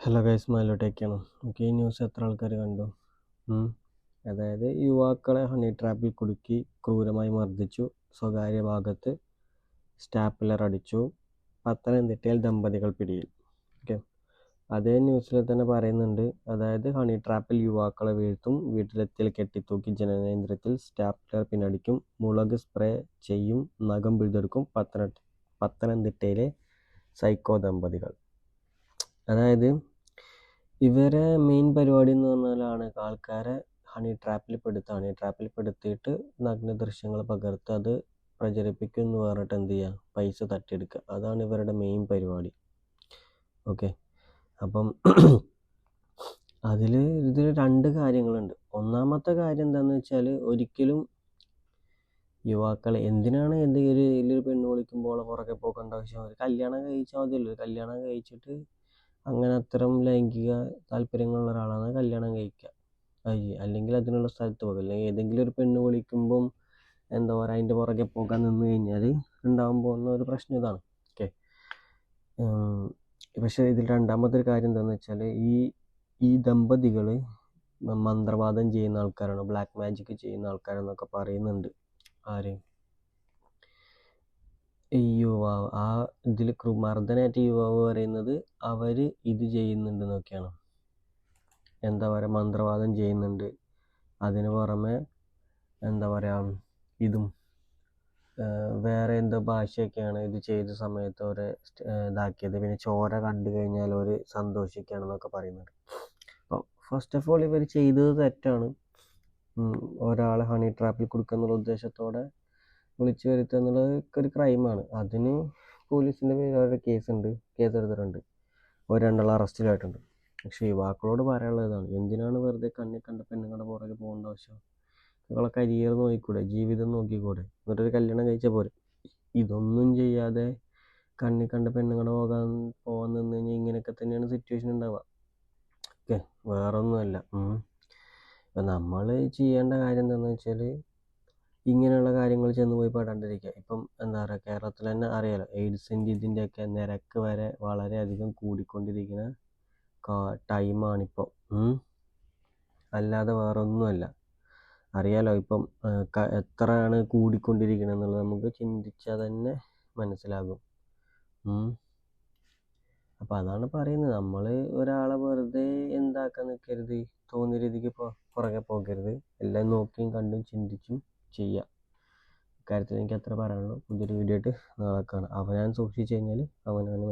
Hello guys, മൈലോട്ടേക്കാണ്. Okay, ഈ news എത്ര ആൾക്കാർ കണ്ടു? അതായത് യുവാക്കളെ ഹണി ട്രാപ്പിൽ കുടുക്കി ക്രൂരമായി മർദ്ദിച്ചു, സ്വകാര്യ ഭാഗത്ത് സ്റ്റാപ്ലർ അടിച്ചു, പത്തനംതിട്ടയിൽ ദമ്പതികൾ പിടിയിൽ. ഓക്കെ, അതേ ന്യൂസിൽ തന്നെ പറയുന്നുണ്ട്, അതായത് ഹണി ട്രാപ്പിൽ യുവാക്കളെ വീഴ്ത്തും, വീട്ടിലെത്തിയിൽ കെട്ടിത്തൂക്കി ജനനേന്ദ്രത്തിൽ സ്റ്റാപ്ലർ പിന്നടിക്കും, മുളക് സ്പ്രേ ചെയ്യും, നഖം പിഴുതെടുക്കും. പത്തനംതിട്ടയിലെ സൈക്കോ ദമ്പതികൾ. അതായത് ഇവരെ മെയിൻ പരിപാടി എന്ന് പറഞ്ഞാലാണ് ആൾക്കാരെ ഹണി ട്രാപ്പിൽ പെടുത്തിയിട്ട് നഗ്ന ദൃശ്യങ്ങൾ പകർത്ത് അത് പ്രചരിപ്പിക്കും എന്ന് പറഞ്ഞിട്ട് എന്ത് ചെയ്യുക, പൈസ തട്ടിയെടുക്കുക. അതാണ് ഇവരുടെ മെയിൻ പരിപാടി. ഓക്കെ, അപ്പം ഇതിൽ രണ്ട് കാര്യങ്ങളുണ്ട്. ഒന്നാമത്തെ കാര്യം എന്താണെന്ന് വെച്ചാൽ, ഒരിക്കലും യുവാക്കളെ എന്തിനാണ് ഇതിലൊരു പെണ്ണ് വിളിക്കുമ്പോൾ പുറകെ പോകേണ്ട ആവശ്യം? ഒരു കല്യാണം കഴിച്ചാൽ മതിയല്ലോ. കല്യാണം കഴിച്ചിട്ട് അങ്ങനെ അത്തരം ലൈംഗിക താല്പര്യങ്ങളുള്ള ഒരാളാണ് കല്യാണം കഴിക്കുക. അല്ലെങ്കിൽ അതിനുള്ള സ്ഥലത്ത് പോകുക. അല്ലെങ്കിൽ ഏതെങ്കിലും ഒരു പെണ്ണ് വിളിക്കുമ്പം എന്താ പറയുക, അതിൻ്റെ പുറകെ പോകാൻ നിന്ന് കഴിഞ്ഞാൽ ഉണ്ടാകാൻ പോകുന്ന ഒരു പ്രശ്നം ഇതാണ്. ഓക്കെ, പക്ഷേ ഇതിൽ രണ്ടാമത്തെ ഒരു കാര്യം എന്താണെന്ന് വെച്ചാൽ, ഈ ദമ്പതികൾ മന്ത്രവാദം ചെയ്യുന്ന ആൾക്കാരാണ്, ബ്ലാക്ക് മാജിക് ചെയ്യുന്ന ആൾക്കാരെന്നൊക്കെ പറയുന്നുണ്ട്. ആര്? ഈ യുവാവ്, ആ ഇതിൽ മർദ്ദനേറ്റ യുവാവ് പറയുന്നത് അവർ ഇത് ചെയ്യുന്നുണ്ടെന്നൊക്കെയാണ്. എന്താ പറയുക, മന്ത്രവാദം ചെയ്യുന്നുണ്ട്. അതിന് പുറമെ എന്താ പറയുക, ഇതും വേറെ എന്തോ ഭാഷയൊക്കെയാണ് ഇത് ചെയ്ത സമയത്ത് അവർ ഇതാക്കിയത്. പിന്നെ ചോര കണ്ടു കഴിഞ്ഞാൽ അവർ സന്തോഷിക്കുകയാണെന്നൊക്കെ പറയുന്നുണ്ട്. അപ്പോൾ ഫസ്റ്റ് ഓഫ് ഓൾ ഇവർ ചെയ്തത് തെറ്റാണ്. ഒരാളെ ഹണി ട്രാപ്പിൽ കൊടുക്കുക ഉദ്ദേശത്തോടെ വിളിച്ചു വരുത്തുക എന്നുള്ളത് ഒരു ക്രൈമാണ്. അതിന് പോലീസിൻ്റെ അവരുടെ കേസെടുത്തിട്ടുണ്ട്. ഒരു 2 അറസ്റ്റിലായിട്ടുണ്ട്. പക്ഷേ യുവാക്കളോട് പറയാനുള്ളതാണ്, എന്തിനാണ് വെറുതെ കണ്ണി കണ്ട പെണ്ണുങ്ങളുടെ പുറകെ പോകേണ്ട ആവശ്യം? നിങ്ങളെ കരിയർ നോക്കിക്കൂടെ, ജീവിതം നോക്കിക്കൂടെ, എന്നിട്ടൊരു കല്യാണം കഴിച്ചാൽ പോരെ? ഇതൊന്നും ചെയ്യാതെ കണ്ണി കണ്ട പെണ്ണുങ്ങളുടെ പോകാൻ നിന്ന് കഴിഞ്ഞാൽ ഇങ്ങനെയൊക്കെ തന്നെയാണ് സിറ്റുവേഷൻ ഉണ്ടാവുക. ഓക്കെ, വേറൊന്നുമല്ല. ഇപ്പം നമ്മൾ ചെയ്യേണ്ട കാര്യം എന്താണെന്ന് വെച്ചാൽ, ഇങ്ങനെയുള്ള കാര്യങ്ങൾ ചെന്ന് പോയി പെടാണ്ടിരിക്കുക. ഇപ്പം എന്താ പറയുക, കേരളത്തിൽ തന്നെ അറിയാലോ, എയ്ഡ്സിൻ്റെ ഇതിൻ്റെയൊക്കെ നിരക്ക് വരെ വളരെയധികം കൂടിക്കൊണ്ടിരിക്കുന്ന ടൈമാണിപ്പോൾ. അല്ലാതെ വേറെ ഒന്നുമല്ല. അറിയാലോ ഇപ്പം എത്രയാണ് കൂടിക്കൊണ്ടിരിക്കുന്നത് എന്നുള്ളത് നമുക്ക് ചിന്തിച്ചാൽ തന്നെ മനസ്സിലാകും. അപ്പം അതാണ് പറയുന്നത്, നമ്മൾ ഒരാളെ വെറുതെ എന്താക്കാൻ നിൽക്കരുത്, തോന്നിയ രീതിക്ക് പുറകെ പോകരുത്. എല്ലാം നോക്കിയും കണ്ടും ചിന്തിച്ചും ചെയ്യുക. ഇക്കാര്യത്തിൽ എനിക്ക് അത്ര പറയാനുള്ളൂ. പുതിയൊരു വീഡിയോ ആയിട്ട് നാളെ കാണാം. അവനാൻ സൂക്ഷിച്ചു കഴിഞ്ഞാൽ അവനാണ്